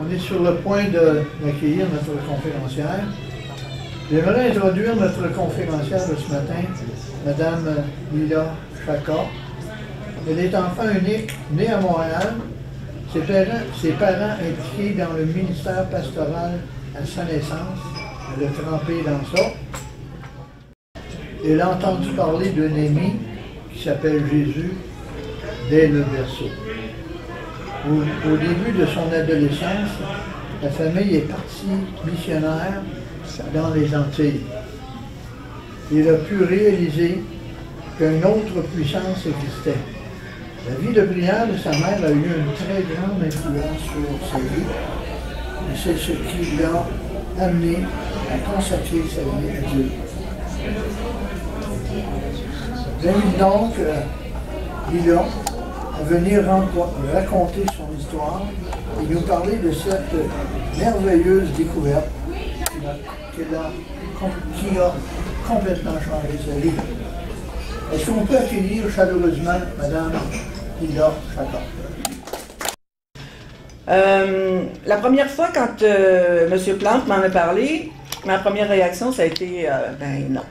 On est sur le point d'accueillir notre conférencière. J'aimerais introduire notre conférencière de ce matin, Mme Lila Chaka. Elle est enfant unique, née à Montréal. Ses parents impliqués dans le ministère pastoral à sa naissance. Elle a trempé dans ça. Elle a entendu parler d'un ami qui s'appelle Jésus dès le berceau. Au début de son adolescence, la famille est partie missionnaire dans les Antilles. Il a pu réaliser qu'une autre puissance existait. La vie de prière de sa mère a eu une très grande influence sur sa vie. Et c'est ce qui l'a amené à consacrer sa vie à Dieu. J'invite donc Lila à venir raconter son histoire et nous parler de cette merveilleuse découverte qui a complètement changé sa vie. Est-ce qu'on peut accueillir chaleureusement Mme Lila Chaka? La première fois, quand M. Plante m'en a parlé, ma première réaction, ça a été ben non.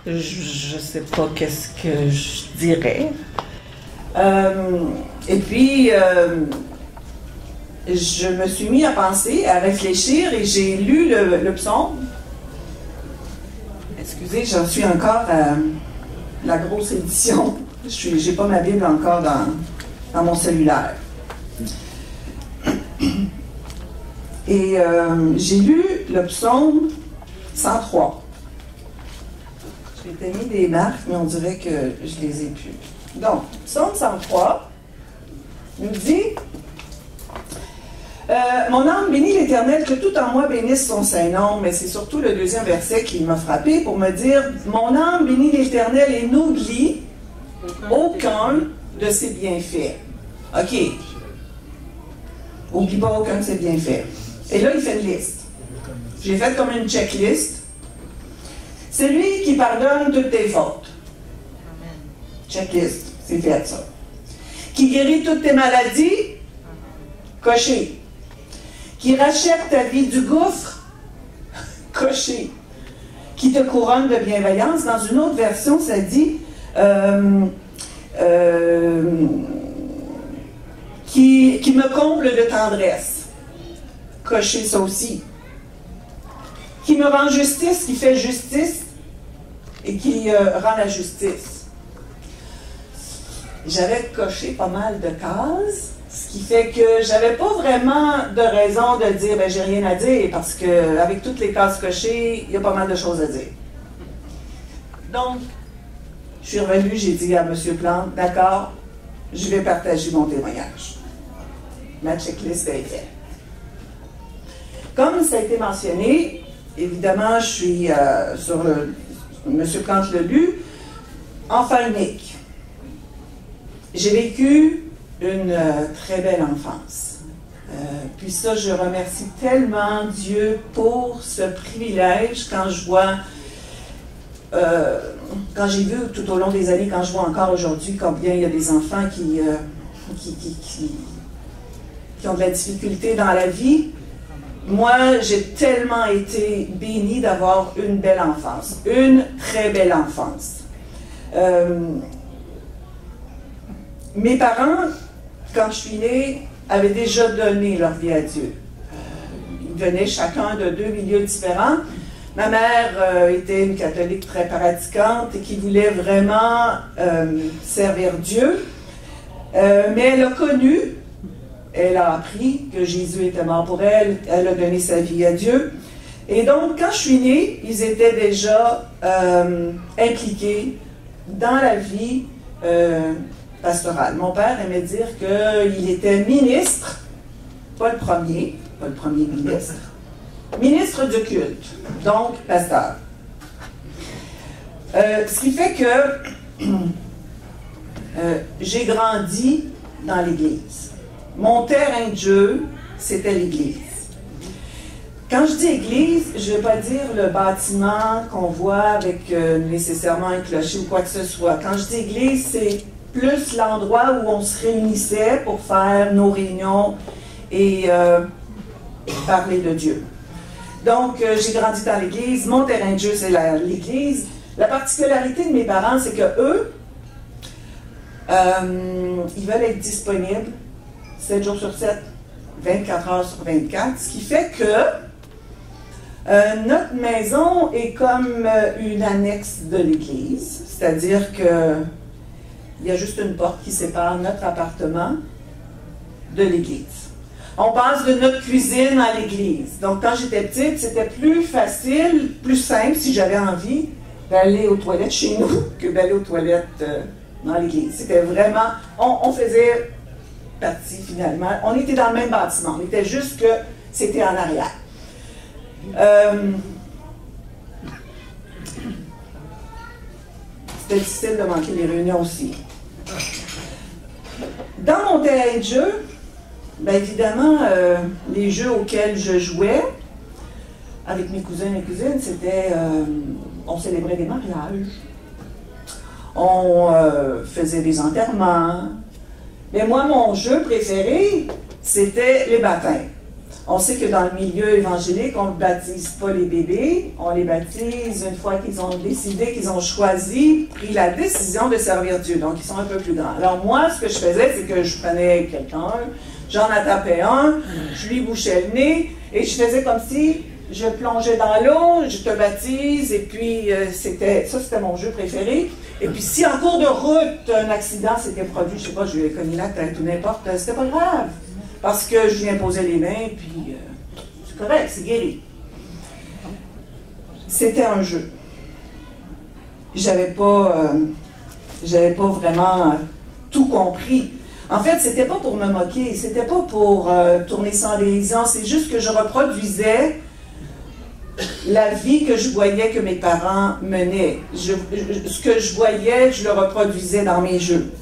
Je sais pas qu'est-ce que je dirais. Et puis, je me suis mis à penser, à réfléchir, et j'ai lu le psaume. Excusez, j'en suis encore à la grosse édition. J'ai pas ma Bible encore dans mon cellulaire. Et j'ai lu le psaume 103. J'ai mis des marques, mais on dirait que je les ai plus. Donc, psaume 103 nous dit mon âme bénit l'Éternel, que tout en moi bénisse son Saint-Nom. Mais c'est surtout le deuxième verset qui m'a frappé pour me dire mon âme bénit l'Éternel et n'oublie aucun de ses bienfaits. OK. Oublie pas aucun de ses bienfaits. Et là, il fait une liste. J'ai fait comme une checklist. C'est lui qui pardonne toutes tes fautes. Checklist, c'est fait ça. Qui guérit toutes tes maladies. Coché. Qui rachète ta vie du gouffre. Coché. Qui te couronne de bienveillance. Dans une autre version, ça dit qui me comble de tendresse. Coché ça aussi. Qui me rend justice, qui fait justice et qui rend la justice. J'avais coché pas mal de cases, ce qui fait que j'avais pas vraiment de raison de dire ben j'ai rien à dire, parce que avec toutes les cases cochées, il y a pas mal de choses à dire. Donc, je suis revenue, j'ai dit à M. Plante, d'accord, je vais partager mon témoignage. Ma checklist est faite. Comme ça a été mentionné, évidemment, je suis sur le... M. Plante l'a lu, enfant unique. J'ai vécu une très belle enfance. Puis ça, je remercie tellement Dieu pour ce privilège quand je vois... quand j'ai vu tout au long des années, quand je vois encore aujourd'hui combien il y a des enfants qui ont de la difficulté dans la vie, moi, j'ai tellement été bénie d'avoir une belle enfance, une très belle enfance. Mes parents, quand je suis née, avaient déjà donné leur vie à Dieu. Ils venaient chacun de deux milieux différents. Ma mère était une catholique très pratiquante et qui voulait vraiment servir Dieu. Mais elle a connu, elle a appris que Jésus était mort pour elle, elle a donné sa vie à Dieu. Et donc, quand je suis née, ils étaient déjà impliqués dans la vie pastorale. Mon père aimait dire qu'il était ministre, pas le premier ministre, ministre du culte, donc pasteur. Ce qui fait que j'ai grandi dans l'Église. Mon terrain de jeu, c'était l'Église. Quand je dis église, je ne veux pas dire le bâtiment qu'on voit avec nécessairement un clocher ou quoi que ce soit. Quand je dis église, c'est plus l'endroit où on se réunissait pour faire nos réunions et parler de Dieu. Donc, j'ai grandi dans l'Église. Mon terrain de jeu, c'est l'Église. La particularité de mes parents, c'est que eux, ils veulent être disponibles 7 jours sur 7, 24 heures sur 24, ce qui fait que notre maison est comme une annexe de l'église, c'est-à-dire qu'il y a juste une porte qui sépare notre appartement de l'église. On passe de notre cuisine à l'église. Donc, quand j'étais petite, c'était plus facile, plus simple, si j'avais envie, d'aller aux toilettes chez nous que d'aller aux toilettes dans l'église. C'était vraiment... On faisait partie, finalement. On était dans le même bâtiment. On était juste que c'était en arrière. C'était difficile de manquer les réunions aussi. Dans mon terrain de jeu, bien évidemment, les jeux auxquels je jouais avec mes cousins et cousines, c'était on célébrait des mariages, on faisait des enterrements. Mais moi, mon jeu préféré, c'était les baptêmes. On sait que dans le milieu évangélique, on ne baptise pas les bébés, on les baptise une fois qu'ils ont décidé, qu'ils ont choisi, pris la décision de servir Dieu. Donc, ils sont un peu plus grands. Alors moi, ce que je faisais, c'est que je prenais quelqu'un, j'en attapais un, je lui bouchais le nez, et je faisais comme si je plongeais dans l'eau, je te baptise, et puis ça c'était mon jeu préféré. Et puis si en cours de route, un accident s'était produit, je sais pas, je lui ai cogné la tête ou n'importe, c'était pas grave. Parce que je lui imposais les mains, puis c'est correct, c'est guéri. C'était un jeu. J'avais pas vraiment tout compris. En fait, c'était pas pour me moquer, c'était pas pour tourner sans dérision, c'est juste que je reproduisais la vie que je voyais que mes parents menaient. Ce que je voyais, je le reproduisais dans mes jeux.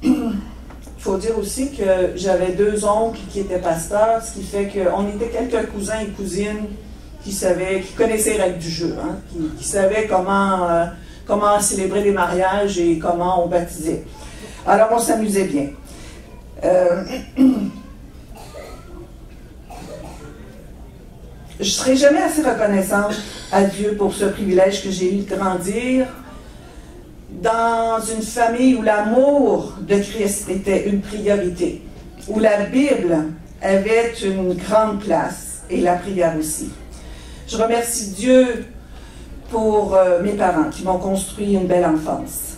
Il faut dire aussi que j'avais 2 oncles qui étaient pasteurs, ce qui fait qu'on était quelques cousins et cousines qui connaissaient les règles du jeu, hein, qui savaient comment célébrer les mariages et comment on baptisait. Alors on s'amusait bien. Je ne serai jamais assez reconnaissante à Dieu pour ce privilège que j'ai eu de grandir dans une famille où l'amour de Christ était une priorité, où la Bible avait une grande place et la prière aussi. Je remercie Dieu pour mes parents qui m'ont construit une belle enfance.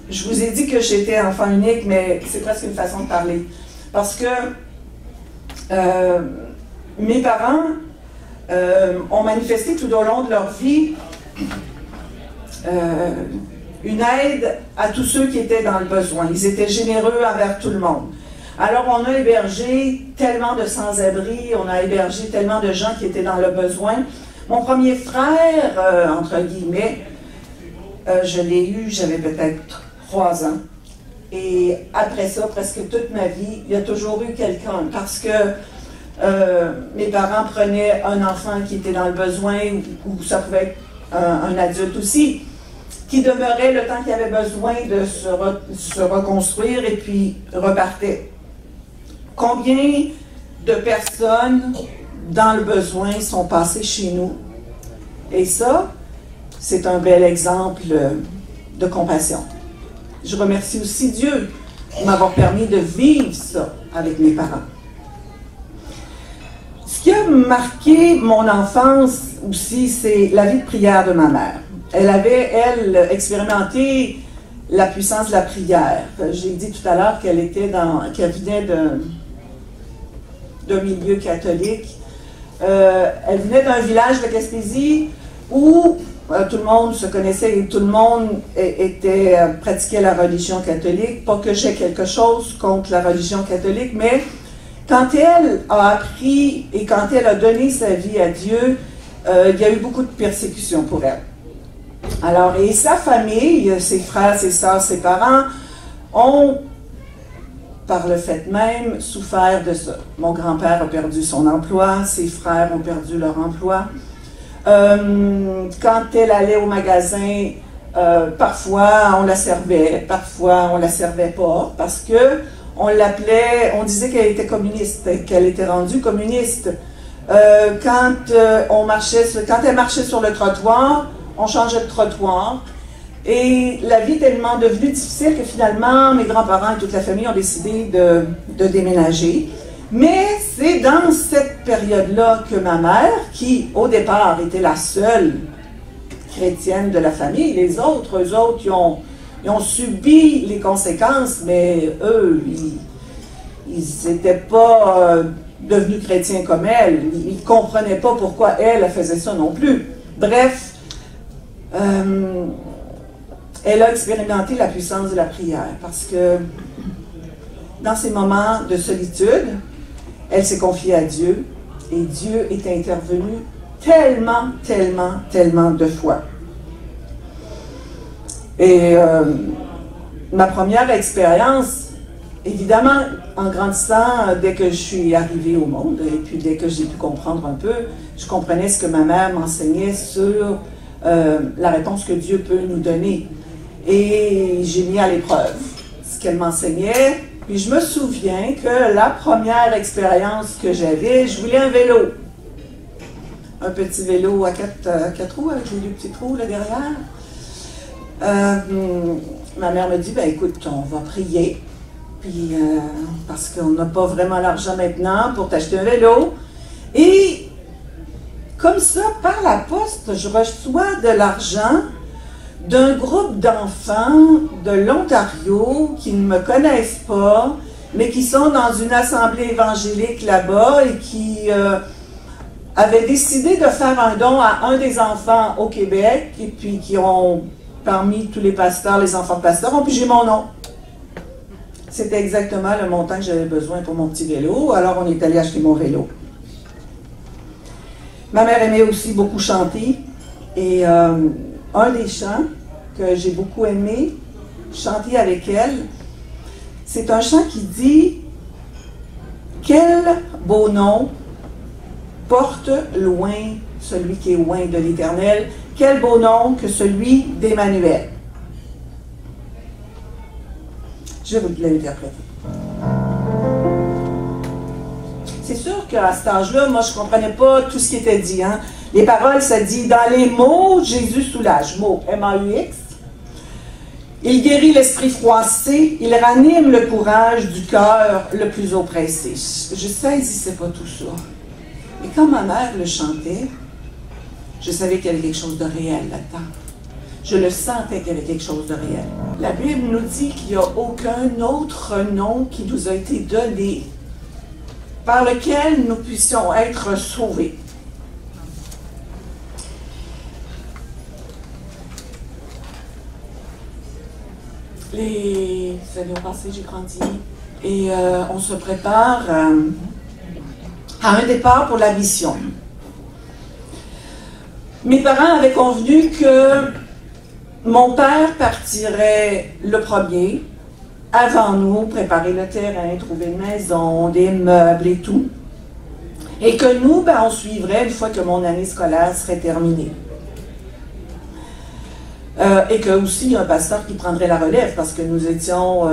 Je vous ai dit que j'étais enfant unique, mais c'est presque une façon de parler. Parce que mes parents ont manifesté tout au long de leur vie une aide à tous ceux qui étaient dans le besoin. Ils étaient généreux envers tout le monde. Alors on a hébergé tellement de sans-abri, on a hébergé tellement de gens qui étaient dans le besoin. Mon premier frère, entre guillemets, je l'ai eu, j'avais peut-être 3 ans. Et après ça, presque toute ma vie, il y a toujours eu quelqu'un. Parce que mes parents prenaient un enfant qui était dans le besoin, ou ça pouvait être un adulte aussi, qui demeurait le temps qu'il avait besoin de se reconstruire et puis repartait. Combien de personnes dans le besoin sont passées chez nous? Et ça, c'est un bel exemple de compassion. Je remercie aussi Dieu de m'avoir permis de vivre ça avec mes parents. Ce qui a marqué mon enfance aussi, c'est la vie de prière de ma mère. Elle avait, elle, expérimenté la puissance de la prière. J'ai dit tout à l'heure qu'elle venait d'un milieu catholique. Elle venait d'un village de Gaspésie où tout le monde se connaissait et tout le monde pratiquait la religion catholique. Pas que j'ai quelque chose contre la religion catholique, mais quand elle a appris et quand elle a donné sa vie à Dieu, il y a eu beaucoup de persécutions pour elle. Alors, et sa famille, ses frères, ses sœurs, ses parents, ont, par le fait même, souffert de ça. Mon grand-père a perdu son emploi, ses frères ont perdu leur emploi. Quand elle allait au magasin, Parfois, on la servait, parfois, on la servait pas, parce que on l'appelait, on disait qu'elle était communiste, qu'elle était rendue communiste. Quand elle marchait sur le trottoir, on changeait de trottoir. Et la vie est tellement devenue difficile que finalement, mes grands-parents et toute la famille ont décidé de déménager. Mais c'est dans cette période-là que ma mère, qui au départ était la seule chrétienne de la famille, les autres, eux autres, ils ont subi les conséquences, mais eux, ils n'étaient pas devenus chrétiens comme elle. Ils ne comprenaient pas pourquoi elle faisait ça non plus. Bref, elle a expérimenté la puissance de la prière parce que dans ces moments de solitude, elle s'est confiée à Dieu et Dieu est intervenu tellement, tellement, tellement de fois. Et ma première expérience, évidemment, en grandissant, dès que je suis arrivée au monde et puis dès que j'ai pu comprendre un peu, je comprenais ce que ma mère m'enseignait sur la réponse que Dieu peut nous donner. Et j'ai mis à l'épreuve ce qu'elle m'enseignait. Puis je me souviens que la première expérience que j'avais, je voulais un vélo. Un petit vélo à quatre roues avec les deux petits trous là derrière. Ma mère me dit, ben écoute, on va prier. Puis parce qu'on n'a pas vraiment l'argent maintenant pour t'acheter un vélo. Et comme ça, par la poste, je reçois de l'argent d'un groupe d'enfants de l'Ontario qui ne me connaissent pas, mais qui sont dans une assemblée évangélique là-bas et qui avaient décidé de faire un don à un des enfants au Québec, et puis qui ont, parmi tous les pasteurs, les enfants de pasteurs, ont pigé mon nom. C'était exactement le montant que j'avais besoin pour mon petit vélo, alors on est allé acheter mon vélo. Ma mère aimait aussi beaucoup chanter, et un des chants que j'ai beaucoup aimé chanter avec elle, c'est un chant qui dit « Quel beau nom porte loin celui qui est loin de l'Éternel, quel beau nom que celui d'Emmanuel. » Je vais vous l'interpréter. C'est sûr qu'à cet âge-là, moi, je ne comprenais pas tout ce qui était dit. Hein? Les paroles, ça dit, dans les mots, Jésus soulage. Mots, M-A-U-X. Il guérit l'esprit froissé, il ranime le courage du cœur le plus oppressé. Je ne saisissais pas tout ça. Mais quand ma mère le chantait, je savais qu'il y avait quelque chose de réel là-dedans. Je le sentais qu'il y avait quelque chose de réel. La Bible nous dit qu'il n'y a aucun autre nom qui nous a été donné par lequel nous puissions être sauvés. Les années passées, j'ai grandi et on se prépare à un départ pour la mission. Mes parents avaient convenu que mon père partirait le premier, avant nous, préparer le terrain, trouver une maison, des meubles et tout. Et que nous, ben, on suivrait une fois que mon année scolaire serait terminée. Et que aussi un pasteur qui prendrait la relève, parce que nous étions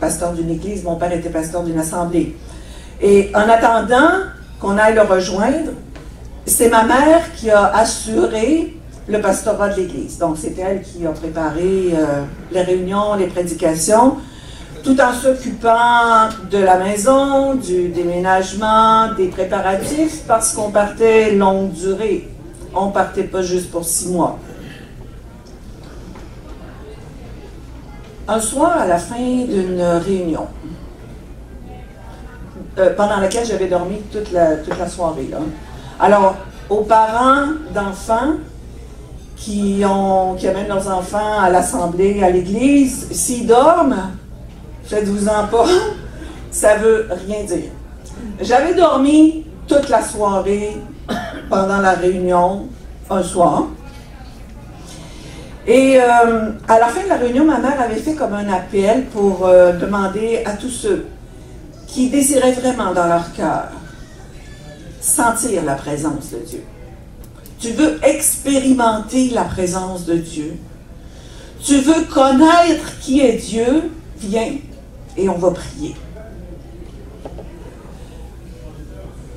pasteurs d'une église, mon père était pasteur d'une assemblée. Et en attendant qu'on aille le rejoindre, c'est ma mère qui a assuré le pastorat de l'église. Donc c'est elle qui a préparé les réunions, les prédications, tout en s'occupant de la maison, du déménagement, des préparatifs, parce qu'on partait longue durée. On ne partait pas juste pour 6 mois. Un soir, à la fin d'une réunion, pendant laquelle j'avais dormi toute la soirée, là. Alors, aux parents d'enfants qui amènent leurs enfants à l'assemblée, à l'église, s'ils dorment, faites-vous-en pas, ça veut rien dire. J'avais dormi toute la soirée pendant la réunion, un soir. Et à la fin de la réunion, ma mère avait fait comme un appel pour demander à tous ceux qui désiraient vraiment dans leur cœur sentir la présence de Dieu. Tu veux expérimenter la présence de Dieu? Tu veux connaître qui est Dieu? Viens et on va prier.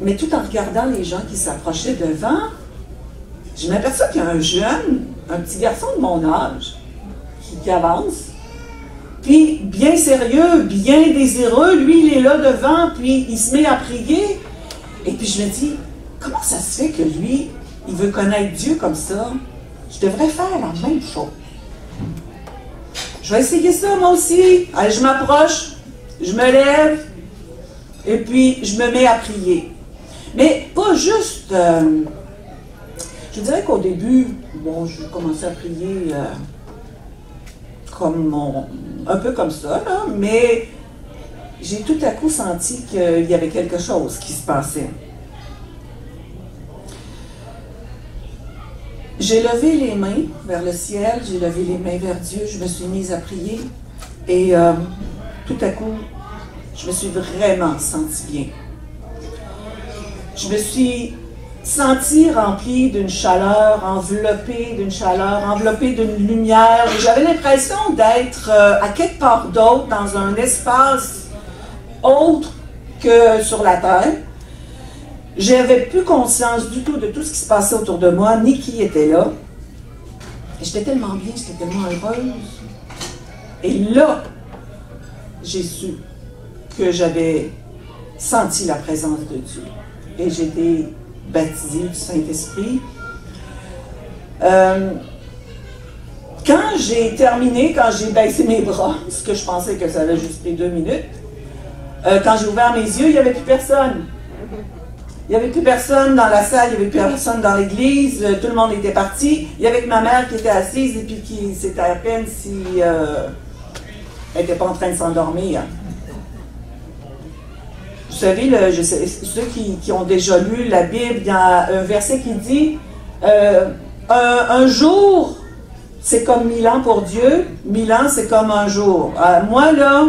Mais tout en regardant les gens qui s'approchaient devant, je m'aperçois qu'il y a un jeune, un petit garçon de mon âge, qui avance, puis bien sérieux, bien désireux, lui il est là devant, puis il se met à prier, et puis je me dis, comment ça se fait que lui, il veut connaître Dieu comme ça? Je devrais faire la même chose. Je vais essayer ça moi aussi. Allez, je m'approche, je me lève, et puis je me mets à prier. Mais pas juste... je dirais qu'au début, bon, je commençais à prier un peu comme ça, là, mais j'ai tout à coup senti qu'il y avait quelque chose qui se passait. J'ai levé les mains vers le ciel, j'ai levé les mains vers Dieu, je me suis mise à prier et tout à coup, je me suis vraiment sentie bien. Je me suis sentie remplie d'une chaleur, enveloppée d'une lumière. J'avais l'impression d'être à quelque part d'autre, dans un espace autre que sur la terre. J'avais plus conscience du tout de tout ce qui se passait autour de moi, ni qui était là. J'étais tellement bien, j'étais tellement heureuse. Et là, j'ai su que j'avais senti la présence de Dieu. Et j'ai été baptisée du Saint-Esprit. Quand j'ai terminé, quand j'ai baissé mes bras, ce que je pensais que ça avait juste pris 2 minutes, quand j'ai ouvert mes yeux, il n'y avait plus personne. Il n'y avait plus personne dans la salle, il n'y avait plus personne dans l'église, tout le monde était parti. Il y avait que ma mère qui était assise et puis qui c'était à peine si elle n'était pas en train de s'endormir. Vous savez, ceux qui ont déjà lu la Bible, il y a un verset qui dit un jour, c'est comme 1000 ans pour Dieu, 1000 ans, c'est comme un jour. Moi, là,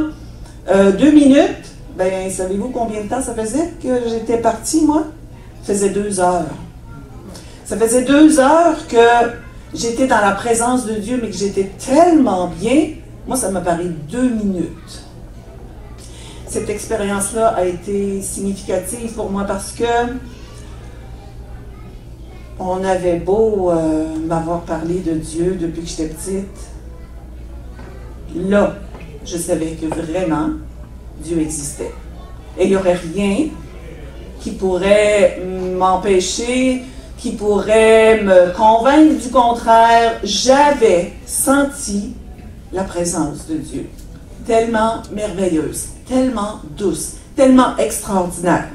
2 minutes, ben, savez-vous combien de temps ça faisait que j'étais partie, moi? Ça faisait 2 heures. Ça faisait 2 heures que j'étais dans la présence de Dieu, mais que j'étais tellement bien. Moi, ça m'a paru 2 minutes. Cette expérience-là a été significative pour moi parce que on avait beau m'avoir parlé de Dieu depuis que j'étais petite. Là, je savais que vraiment, Dieu existait. Et il n'y aurait rien qui pourrait m'empêcher, qui pourrait me convaincre du contraire. J'avais senti la présence de Dieu. Tellement merveilleuse, tellement douce, tellement extraordinaire.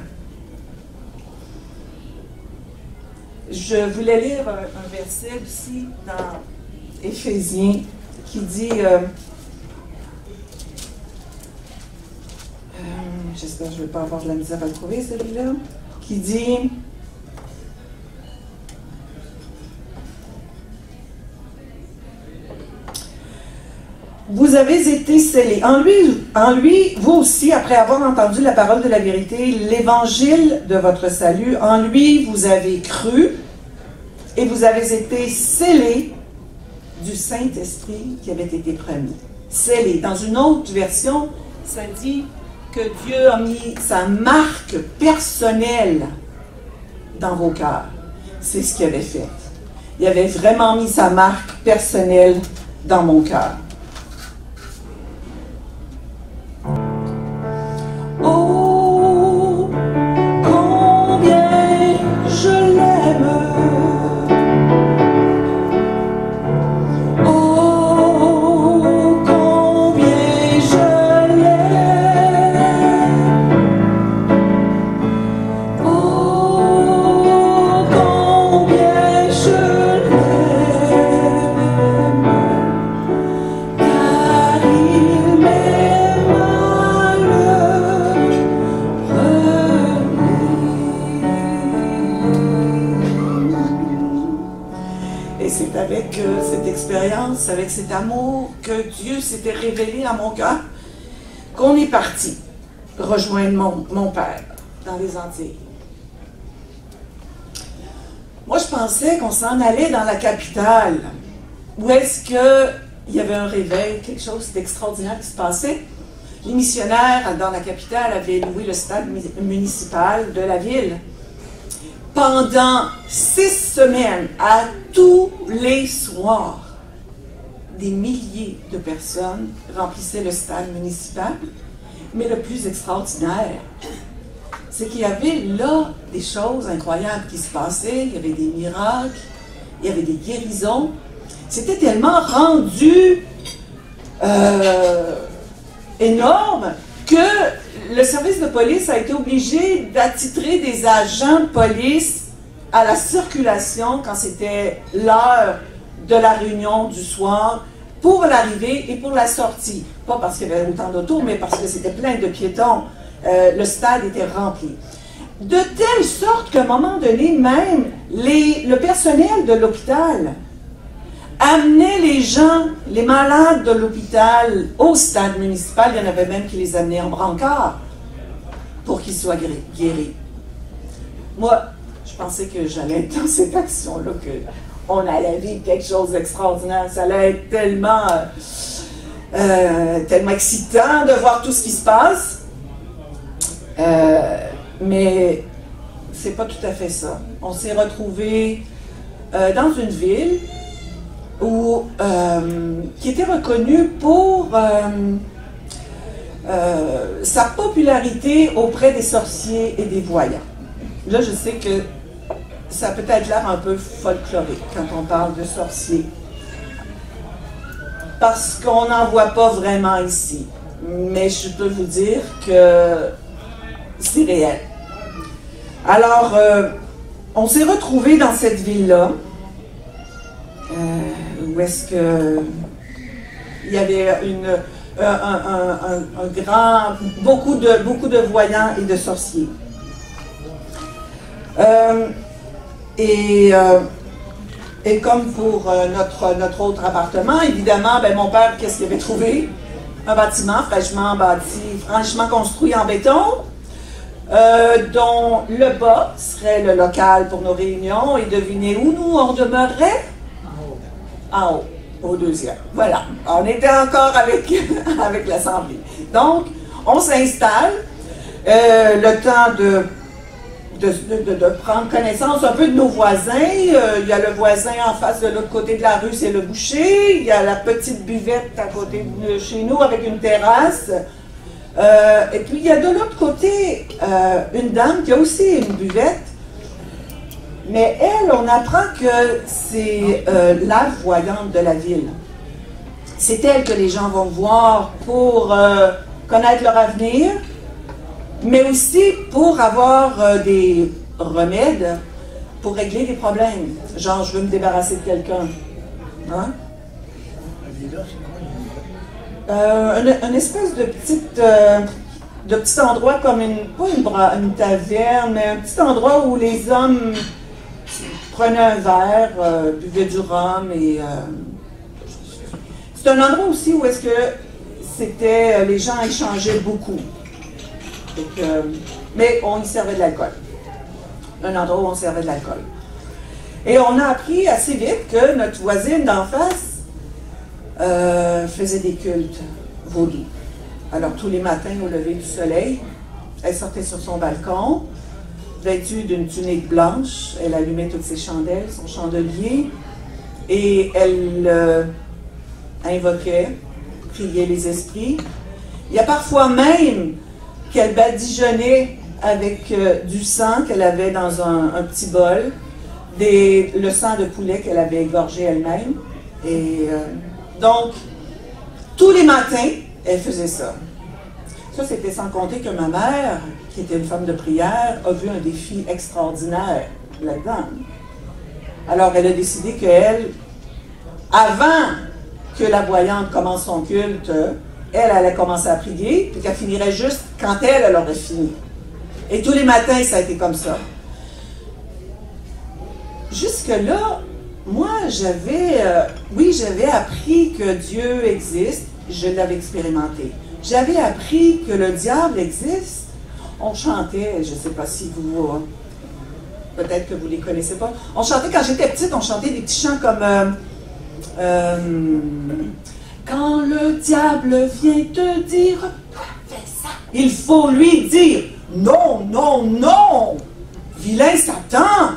Je voulais lire un verset aussi dans Éphésiens qui dit... j'espère que je ne vais pas avoir de la misère à le trouver, celui-là, qui dit « Vous avez été scellés. En lui, vous aussi, après avoir entendu la parole de la vérité, l'évangile de votre salut, en lui, vous avez cru et vous avez été scellés du Saint-Esprit qui avait été promis. » Scellés. Dans une autre version, ça dit que Dieu a mis sa marque personnelle dans vos cœurs. C'est ce qu'il avait fait. Il avait vraiment mis sa marque personnelle dans mon cœur. Oh, combien je l'aime. Oh, combien je l'aime. Oh, combien je l'aime. Car il m'aime à le Et c'est avec cette expérience, avec cet amour que Dieu s'était révélé à mon cœur, qu'on est parti rejoindre mon père dans les Antilles. Moi, je pensais qu'on s'en allait dans la capitale, où est-ce que il y avait un réveil, quelque chose d'extraordinaire qui se passait. Les missionnaires dans la capitale avaient loué le stade municipal de la ville. Pendant 6 semaines, à tous les soirs, des milliers de personnes remplissaient le stade municipal. Mais le plus extraordinaire, c'est qu'il y avait là des choses incroyables qui se passaient. Il y avait des miracles, il y avait des guérisons. C'était tellement rendu énorme que le service de police a été obligé d'attitrer des agents de police à la circulation quand c'était l'heure de la réunion du soir pour l'arrivée et pour la sortie. Pas parce qu'il y avait autant d'autos, mais parce que c'était plein de piétons. Le stade était rempli. De telle sorte qu'à un moment donné, même le personnel de l'hôpital amenait les gens, les malades de l'hôpital au stade municipal. Il y en avait même qui les amenaient en brancard pour qu'ils soient guéris. Moi, je pensais que j'allais être dans cette action-là, qu'on allait vivre quelque chose d'extraordinaire. Ça allait être tellement, tellement excitant de voir tout ce qui se passe. Mais c'est pas tout à fait ça. On s'est retrouvés dans une ville qui était reconnue pour sa popularité auprès des sorciers et des voyants. Là, je sais que ça a peut-être l'air un peu folklorique quand on parle de sorciers, parce qu'on n'en voit pas vraiment ici. Mais je peux vous dire que c'est réel. Alors, on s'est retrouvés dans cette ville-là, où est-ce que il y avait beaucoup de voyants et de sorciers. Et comme pour notre autre appartement, évidemment, ben, mon père, qu'est-ce qu'il avait trouvé? Un bâtiment fraîchement bâti, franchement construit en béton, dont le bas serait le local pour nos réunions. Et devinez où nous on demeurerait? En haut, au deuxième. Voilà, on était encore avec, avec l'Assemblée. Donc, on s'installe, le temps de prendre connaissance un peu de nos voisins. Il y a le voisin en face de l'autre côté de la rue, c'est le boucher. Il y a la petite buvette à côté de chez nous avec une terrasse. Et puis, il y a de l'autre côté une dame qui a aussi une buvette. Mais elle, on apprend que c'est la voyante de la ville. C'est elle que les gens vont voir pour connaître leur avenir, mais aussi pour avoir des remèdes pour régler des problèmes. Genre, je veux me débarrasser de quelqu'un. Hein? Une espèce de petit endroit comme pas une taverne, mais un petit endroit où les hommes prenaient un verre, buvaient du rhum et... c'est un endroit aussi où est-ce que les gens échangeaient beaucoup. Donc, mais on y servait de l'alcool. Un endroit où on servait de l'alcool. Et on a appris assez vite que notre voisine d'en face faisait des cultes vaudous. Alors tous les matins au lever du soleil, elle sortait sur son balcon, vêtue d'une tunique blanche, elle allumait toutes ses chandelles, son chandelier, et elle invoquait, priait les esprits. Il y a parfois même qu'elle badigeonnait avec du sang qu'elle avait dans un petit bol, le sang de poulet qu'elle avait égorgé elle-même. Et donc, tous les matins, elle faisait ça. Ça, c'était sans compter que ma mère, qui était une femme de prière, a vu un défi extraordinaire là-dedans. Alors, elle a décidé qu'elle, avant que la voyante commence son culte, elle allait commencer à prier, puis qu'elle finirait juste quand elle aurait fini. Et tous les matins, ça a été comme ça. Jusque-là, moi, j'avais appris que Dieu existe, je l'avais expérimenté. J'avais appris que le diable existe. On chantait, je ne sais pas si vous... peut-être que vous ne les connaissez pas. On chantait, quand j'étais petite, on chantait des petits chants comme... Quand le diable vient te dire, fais ça, il faut lui dire, non, non, non, vilain Satan,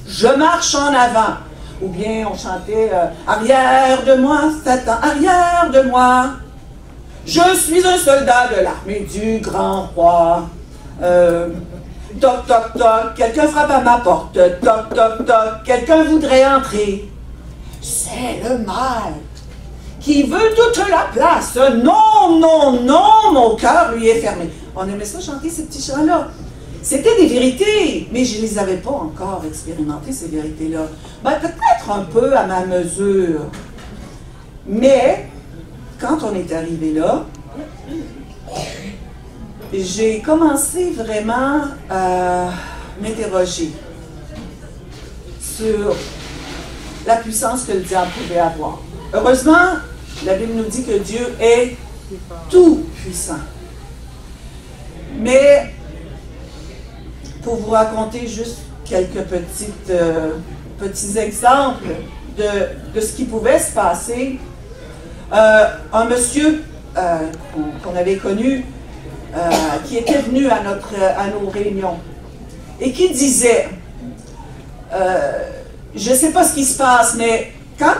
je marche en avant. Ou bien on chantait, arrière de moi, Satan, arrière de moi. Je suis un soldat de l'armée du grand roi. Toc, toc, toc, quelqu'un frappe à ma porte. Toc, toc, toc, quelqu'un voudrait entrer. C'est le mal qui veut toute la place. Non, non, non, mon cœur lui est fermé. On aimait ça chanter ces petits chants-là. C'était des vérités, mais je ne les avais pas encore expérimentées, ces vérités-là. Ben, peut-être un peu à ma mesure. Mais, quand on est arrivé là, j'ai commencé vraiment à m'interroger sur la puissance que le diable pouvait avoir. Heureusement, la Bible nous dit que Dieu est tout puissant. Mais, pour vous raconter juste quelques petits exemples de ce qui pouvait se passer, un monsieur qu'on avait connu, qui était venu à nos réunions, et qui disait, je ne sais pas ce qui se passe, mais quand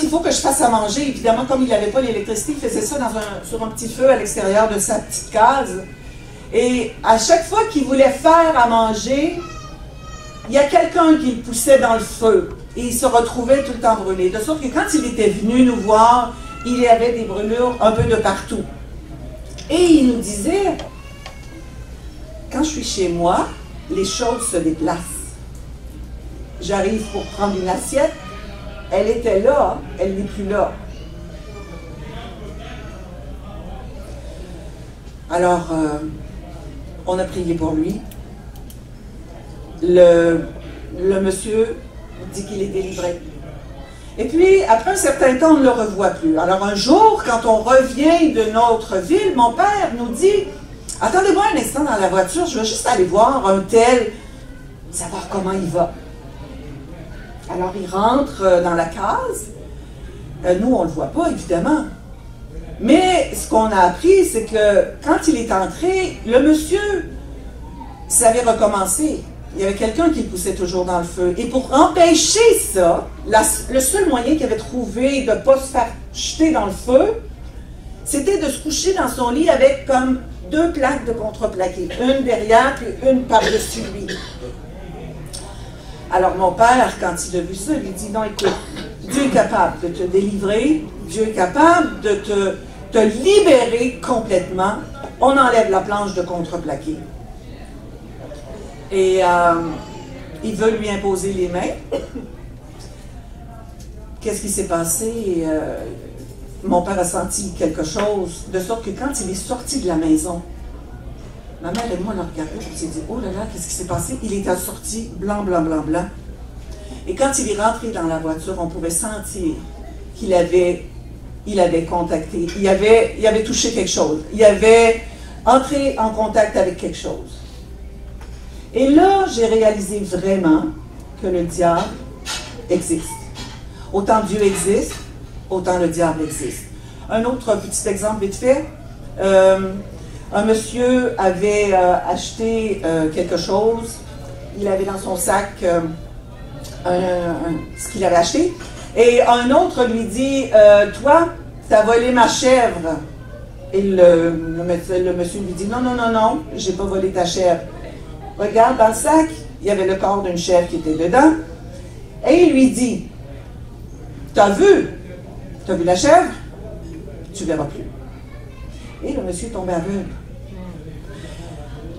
il faut que je fasse à manger, évidemment, comme il n'avait pas l'électricité, il faisait ça sur un petit feu à l'extérieur de sa petite case. Et à chaque fois qu'il voulait faire à manger, il y a quelqu'un qui le poussait dans le feu. Et il se retrouvait tout le temps brûlé. De sorte que quand il était venu nous voir, il y avait des brûlures un peu de partout. Et il nous disait, quand je suis chez moi, les choses se déplacent. J'arrive pour prendre une assiette, elle était là, elle n'est plus là. Alors, on a prié pour lui. Le monsieur dit qu'il est délivré. Et puis, après un certain temps, on ne le revoit plus. Alors, un jour, quand on revient de notre ville, mon père nous dit, « Attendez-moi un instant dans la voiture, je veux juste aller voir un tel, savoir comment il va. » Alors, il rentre dans la case. Nous, on ne le voit pas, évidemment. Mais ce qu'on a appris, c'est que quand il est entré, le monsieur, ça avait recommencé. Il y avait quelqu'un qui le poussait toujours dans le feu. Et pour empêcher ça, le seul moyen qu'il avait trouvé de ne pas se faire jeter dans le feu, c'était de se coucher dans son lit avec comme 2 plaques de contreplaqué. Une derrière, puis une par-dessus lui. Alors mon père, quand il a vu ça, il lui dit, non, écoute, Dieu est capable de te délivrer, Dieu est capable de te libérer complètement. On enlève la planche de contreplaqué. Et il veut lui imposer les mains. Qu'est-ce qui s'est passé? Mon père a senti quelque chose, de sorte que quand il est sorti de la maison, ma mère et moi, on l'a regardé, on s'est dit, oh là là, qu'est-ce qui s'est passé? Il était sorti blanc, blanc, blanc, blanc. Et quand il est rentré dans la voiture, on pouvait sentir qu'il avait contacté, il avait touché quelque chose. Il avait entré en contact avec quelque chose. Et là, j'ai réalisé vraiment que le diable existe. Autant Dieu existe, autant le diable existe. Un autre petit exemple vite fait. Un monsieur avait acheté quelque chose. Il avait dans son sac ce qu'il avait acheté. Et un autre lui dit, toi, tu as volé ma chèvre. Et le monsieur lui dit, non, non, non, non, j'ai pas volé ta chèvre. Regarde dans le sac, il y avait le corps d'une chèvre qui était dedans. Et il lui dit, t'as vu la chèvre? Tu verras plus. Et le monsieur tombe aveugle.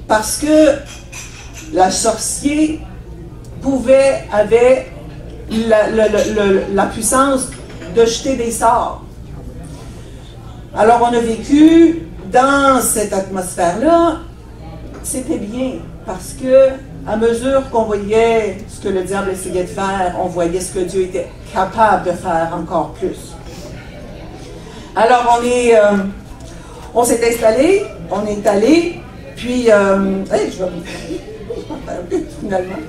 Parce que la sorcier avait la puissance de jeter des sorts. Alors on a vécu dans cette atmosphère-là, c'était bien, parce que à mesure qu'on voyait ce que le diable essayait de faire, on voyait ce que Dieu était capable de faire encore plus. Alors on s'est installé, on est allé, puis je vais finalement.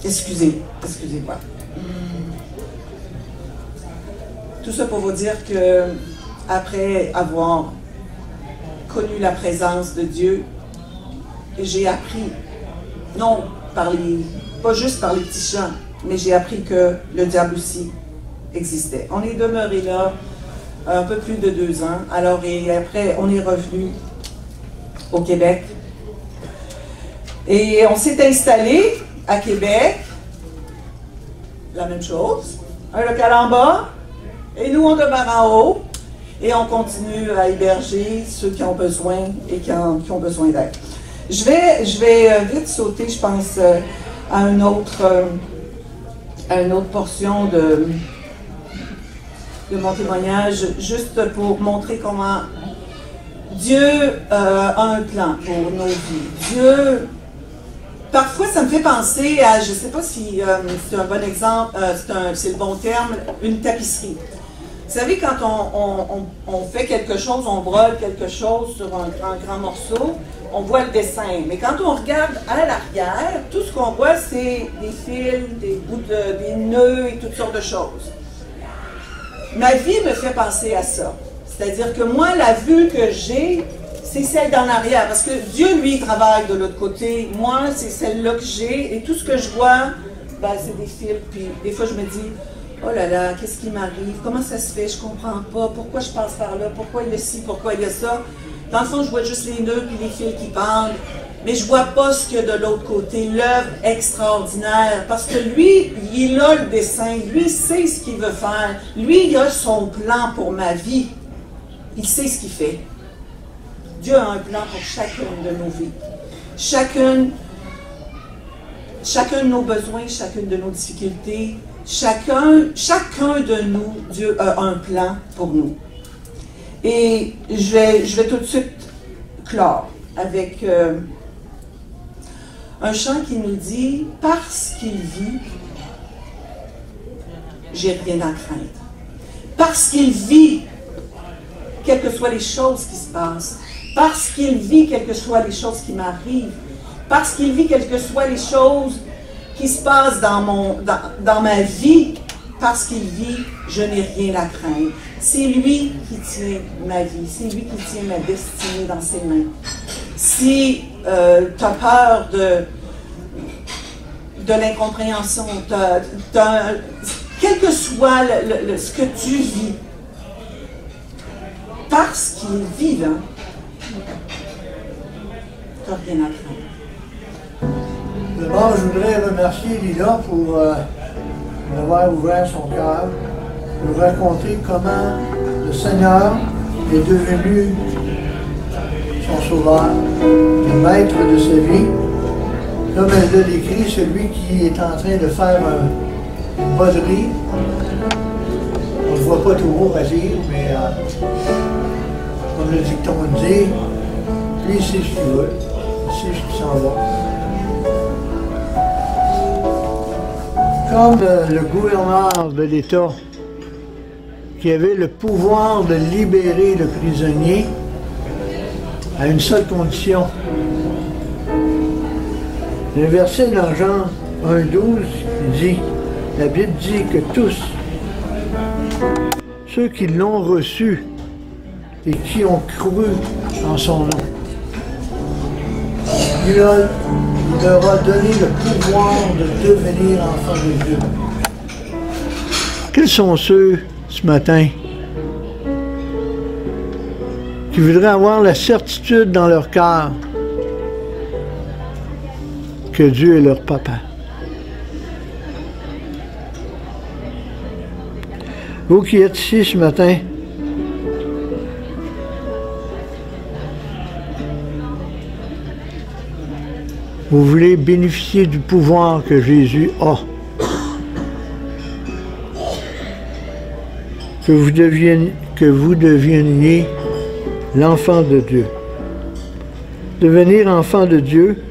Excusez. Excusez-moi. Tout ça pour vous dire que, après avoir connu la présence de Dieu, j'ai appris, non pas juste par les petits chants, mais j'ai appris que le diable aussi existait. On est demeuré là un peu plus de 2 ans. Alors, et après, on est revenu au Québec. Et on s'est installé à Québec, la même chose, un local en bas, et nous, on demeure en haut, et on continue à héberger ceux qui ont besoin et qui ont besoin d'aide. Je vais vite sauter, je pense, à une autre portion de mon témoignage, juste pour montrer comment Dieu a un plan pour nos vies. Dieu, parfois ça me fait penser à, je ne sais pas si c'est un bon exemple, c'est le bon terme, une tapisserie. Vous savez, quand on fait quelque chose, on brûle quelque chose sur un grand morceau, on voit le dessin. Mais quand on regarde à l'arrière, tout ce qu'on voit, c'est des fils, des bouts des nœuds et toutes sortes de choses. Ma vie me fait penser à ça. C'est-à-dire que moi, la vue que j'ai, c'est celle d'en arrière. Parce que Dieu, lui, travaille de l'autre côté. Moi, c'est celle-là que j'ai. Et tout ce que je vois, ben, c'est des fils. Puis des fois, je me dis, oh là là, qu'est-ce qui m'arrive? Comment ça se fait? Je comprends pas. Pourquoi je passe par là? Pourquoi il y a ci? Pourquoi il y a ça? Dans le fond, je vois juste les nœuds puis les fils qui pendent. Mais je vois pas ce qu'il y a de l'autre côté, l'œuvre extraordinaire. Parce que lui, il a le dessin. Lui, sait ce qu'il veut faire. Lui, il a son plan pour ma vie. Il sait ce qu'il fait. Dieu a un plan pour chacune de nos vies. Chacun de nos besoins, chacune de nos difficultés, chacun de nous, Dieu a un plan pour nous. Et je vais tout de suite clore avec un chant qui nous dit « Parce qu'il vit, j'ai rien à craindre. Parce qu'il vit, quelles que soient les choses qui se passent. Parce qu'il vit, quelles que soient les choses qui m'arrivent. Parce qu'il vit, quelles que soient les choses qui se passent dans ma vie. Parce qu'il vit, je n'ai rien à craindre. C'est lui qui tient ma vie. C'est lui qui tient ma destinée dans ses mains. Si tu as peur de l'incompréhension, quel que soit ce que tu vis, parce qu'il vit là, tu n'as rien à craindre. D'abord, je voudrais remercier Lila pour d'avoir ouvert son cœur, pour raconter comment le Seigneur est devenu son sauveur, le maître de sa vie. Comme elle l'a décrit, celui qui est en train de faire une poterie. On ne le voit pas toujours agir, mais comme le dicton dit, lui il sait ce qu'il veut, il sait ce qui s'en va. Comme le gouverneur de l'État, qui avait le pouvoir de libérer le prisonnier à une seule condition. Le verset dans Jean 1,12 dit, la Bible dit que tous ceux qui l'ont reçu et qui ont cru en son nom, il leur a donné le pouvoir de devenir enfants de Dieu. Quels sont ceux, ce matin, qui voudraient avoir la certitude dans leur cœur que Dieu est leur papa? Vous qui êtes ici ce matin, vous voulez bénéficier du pouvoir que Jésus a. Que vous deveniez l'enfant de Dieu. Devenir enfant de Dieu,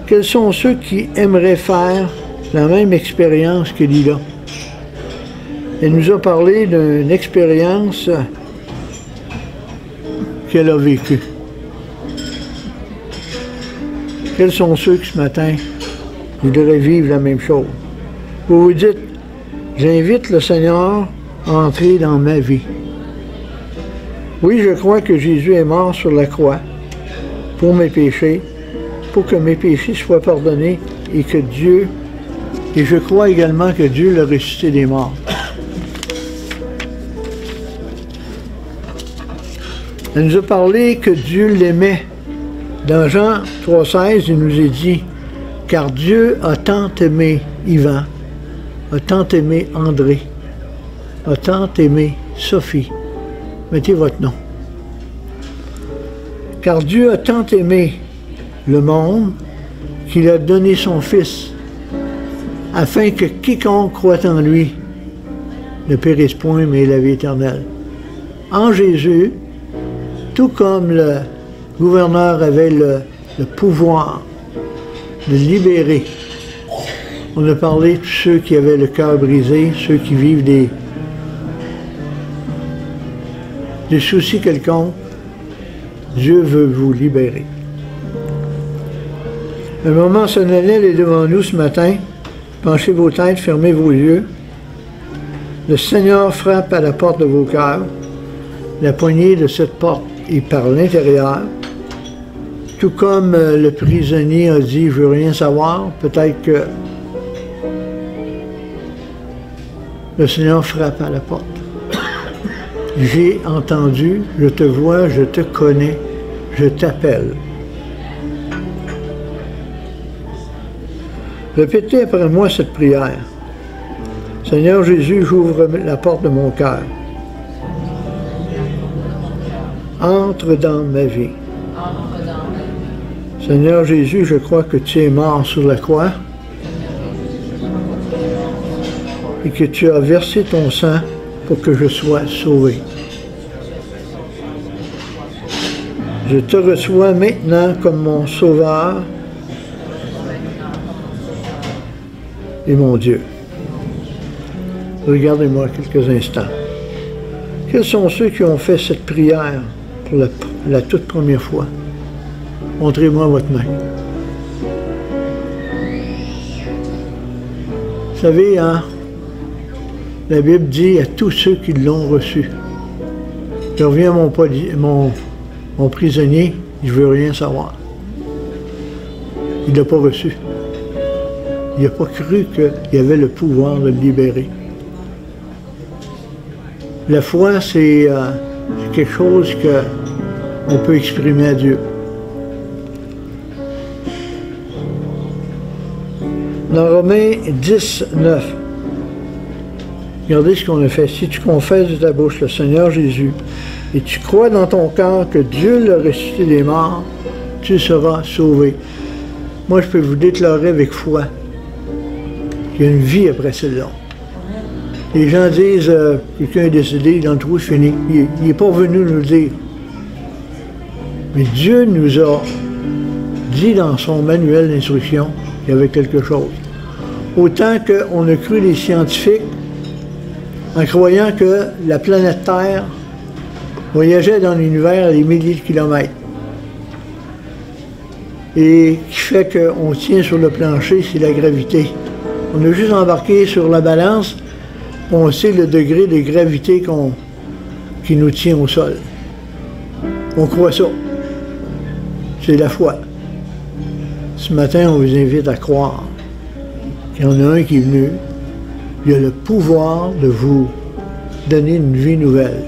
quels sont ceux qui aimeraient faire la même expérience que Lila? Elle nous a parlé d'une expérience qu'elle a vécue. Quels sont ceux qui, ce matin, voudraient vivre la même chose? Vous vous dites, j'invite le Seigneur à entrer dans ma vie. Oui, je crois que Jésus est mort sur la croix pour mes péchés, pour que mes péchés soient pardonnés et que Dieu, et je crois également que Dieu l'a ressuscité des morts. Elle nous a parlé que Dieu l'aimait. Dans Jean 3,16, il nous est dit, « Car Dieu a tant aimé Yvan, a tant aimé André, a tant aimé Sophie. » Mettez votre nom. « Car Dieu a tant aimé le monde qu'il a donné son Fils, afin que quiconque croit en lui ne périsse point, mais ait la vie éternelle. » En Jésus, tout comme le gouverneur avait le pouvoir de libérer, on a parlé de ceux qui avaient le cœur brisé, ceux qui vivent des soucis quelconques, Dieu veut vous libérer. Le moment solennel est devant nous ce matin. Penchez vos têtes, fermez vos yeux. Le Seigneur frappe à la porte de vos cœurs. La poignée de cette porte est par l'intérieur. Tout comme le prisonnier a dit « je veux rien savoir », peut-être que le Seigneur frappe à la porte. J'ai entendu, je te vois, je te connais, je t'appelle. Répétez après moi cette prière. Seigneur Jésus, j'ouvre la porte de mon cœur. Entre dans ma vie. Seigneur Jésus, je crois que tu es mort sur la croix et que tu as versé ton sang pour que je sois sauvé. Je te reçois maintenant comme mon sauveur et mon Dieu. Regardez-moi quelques instants. Quels sont ceux qui ont fait cette prière pour la toute première fois? Montrez-moi votre main. Vous savez, hein, la Bible dit à tous ceux qui l'ont reçu. Je reviens à mon prisonnier, je ne veux rien savoir. Il ne l'a pas reçu. Il n'a pas cru qu'il y avait le pouvoir de le libérer. La foi, c'est quelque chose qu'on peut exprimer à Dieu. Dans Romains 10, 9, regardez ce qu'on a fait. Si tu confesses de ta bouche le Seigneur Jésus et tu crois dans ton cœur que Dieu l'a ressuscité des morts, tu seras sauvé. Moi, je peux vous déclarer avec foi qu'il y a une vie après celle-là. Les gens disent quelqu'un est décédé, dans le trou, c'est fini. Il n'est pas venu nous le dire. Mais Dieu nous a dit dans son manuel d'instruction qu'il y avait quelque chose. Autant qu'on a cru les scientifiques en croyant que la planète Terre voyageait dans l'univers à des milliers de kilomètres. Et qui fait qu'on tient sur le plancher, c'est la gravité. On a juste embarqué sur la balance, on sait le degré de gravité qui nous tient au sol. On croit ça. C'est la foi. Ce matin, on vous invite à croire qu'il y en a un qui est venu. Il a le pouvoir de vous donner une vie nouvelle.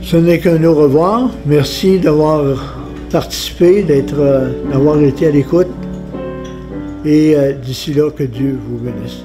Ce n'est qu'un au revoir. Merci d'avoir participé, d'avoir été à l'écoute. Et d'ici là, que Dieu vous bénisse.